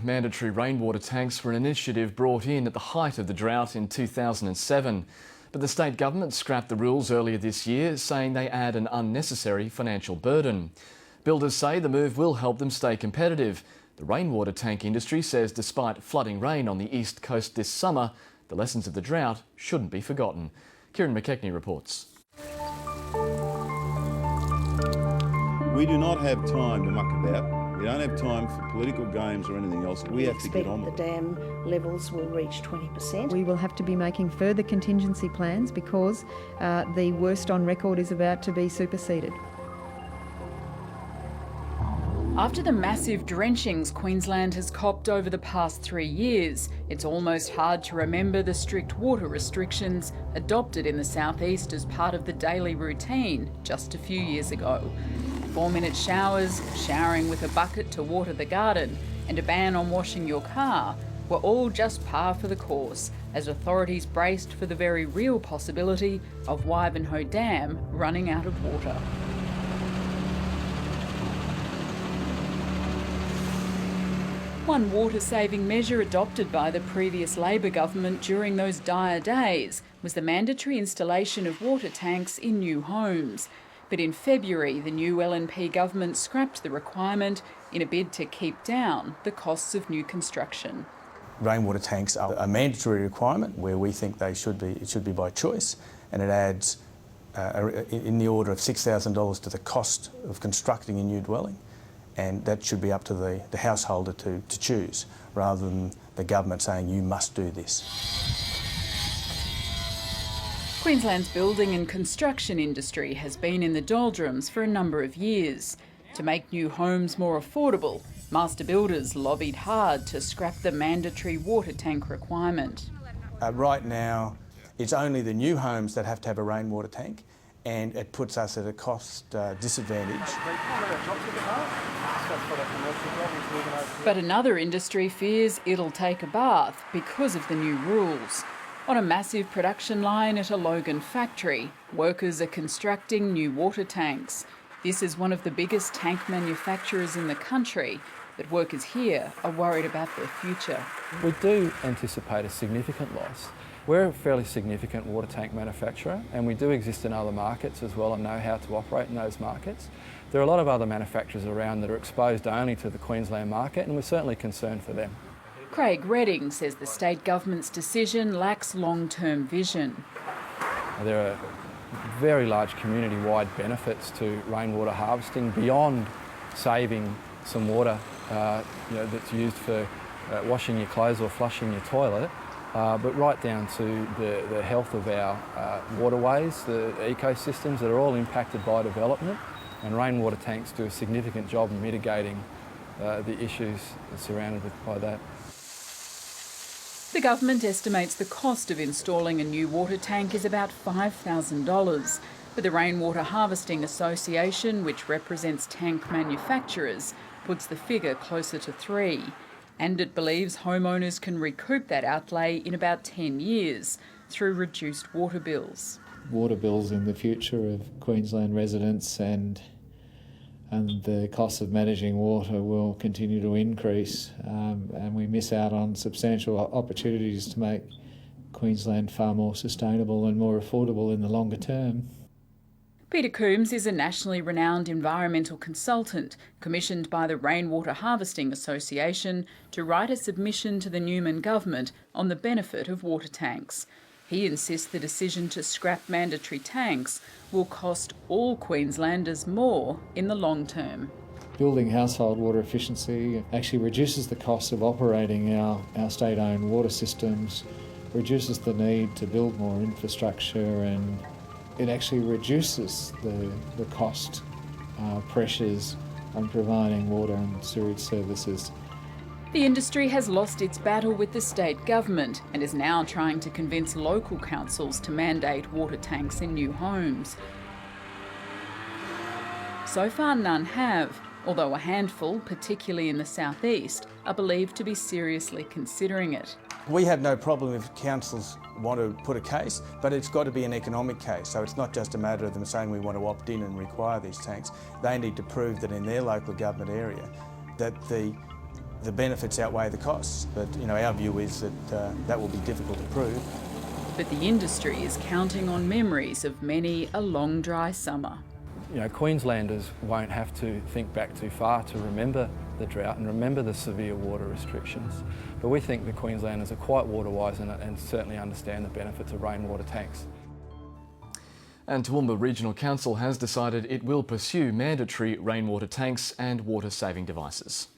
Mandatory rainwater tanks were an initiative brought in at the height of the drought in 2007. But the state government scrapped the rules earlier this year, saying they add an unnecessary financial burden. Builders say the move will help them stay competitive. The rainwater tank industry says despite flooding rain on the east coast this summer, the lessons of the drought shouldn't be forgotten. Kieran McKechnie reports. We do not have time to muck about. We don't have time for political games or anything else. We have to get on with it. The dam levels will reach 20%. We will have to be making further contingency plans because the worst on record is about to be superseded. After the massive drenchings Queensland has copped over the past 3 years, it's almost hard to remember the strict water restrictions adopted in the southeast as part of the daily routine just a few years ago. 4-minute showers, showering with a bucket to water the garden, and a ban on washing your car were all just par for the course as authorities braced for the very real possibility of Wivenhoe Dam running out of water. One water-saving measure adopted by the previous Labor government during those dire days was the mandatory installation of water tanks in new homes. But in February, the new LNP government scrapped the requirement in a bid to keep down the costs of new construction. Rainwater tanks are a mandatory requirement where we think it should be by choice, and it adds in the order of $6,000 to the cost of constructing a new dwelling. And that should be up to the householder to choose, rather than the government saying you must do this. Queensland's building and construction industry has been in the doldrums for a number of years. To make new homes more affordable, master builders lobbied hard to scrap the mandatory water tank requirement. Right now, it's only the new homes that have to have a rainwater tank, and it puts us at a cost disadvantage. But another industry fears it'll take a bath because of the new rules. On a massive production line at a Logan factory, workers are constructing new water tanks. This is one of the biggest tank manufacturers in the country, but workers here are worried about their future. We do anticipate a significant loss. We're a fairly significant water tank manufacturer, and we do exist in other markets as well and know how to operate in those markets. There are a lot of other manufacturers around that are exposed only to the Queensland market, and we're certainly concerned for them. Craig Redding says the state government's decision lacks long-term vision. There are very large community-wide benefits to rainwater harvesting beyond saving some water that's used for washing your clothes or flushing your toilet, but right down to the health of our waterways, the ecosystems that are all impacted by development, and rainwater tanks do a significant job in mitigating the issues surrounded by that. The government estimates the cost of installing a new water tank is about $5,000, but the Rainwater Harvesting Association, which represents tank manufacturers, puts the figure closer to $3,000, and it believes homeowners can recoup that outlay in about 10 years through reduced water bills. Water bills in the future of Queensland residents and the cost of managing water will continue to increase, and we miss out on substantial opportunities to make Queensland far more sustainable and more affordable in the longer term. Peter Coombs is a nationally renowned environmental consultant commissioned by the Rainwater Harvesting Association to write a submission to the Newman Government on the benefit of water tanks. He insists the decision to scrap mandatory tanks will cost all Queenslanders more in the long term. Building household water efficiency actually reduces the cost of operating our state-owned water systems, reduces the need to build more infrastructure, and it actually reduces the cost pressures on providing water and sewage services. The industry has lost its battle with the state government and is now trying to convince local councils to mandate water tanks in new homes. So far none have, although a handful, particularly in the southeast, are believed to be seriously considering it. We have no problem if councils want to put a case, but it's got to be an economic case. So it's not just a matter of them saying we want to opt in and require these tanks. They need to prove that in their local government area that the the benefits outweigh the costs. But our view is that that will be difficult to prove. But the industry is counting on memories of many a long dry summer. Queenslanders won't have to think back too far to remember the drought and remember the severe water restrictions. But we think the Queenslanders are quite water wise and certainly understand the benefits of rainwater tanks. And Toowoomba Regional Council has decided it will pursue mandatory rainwater tanks and water-saving devices.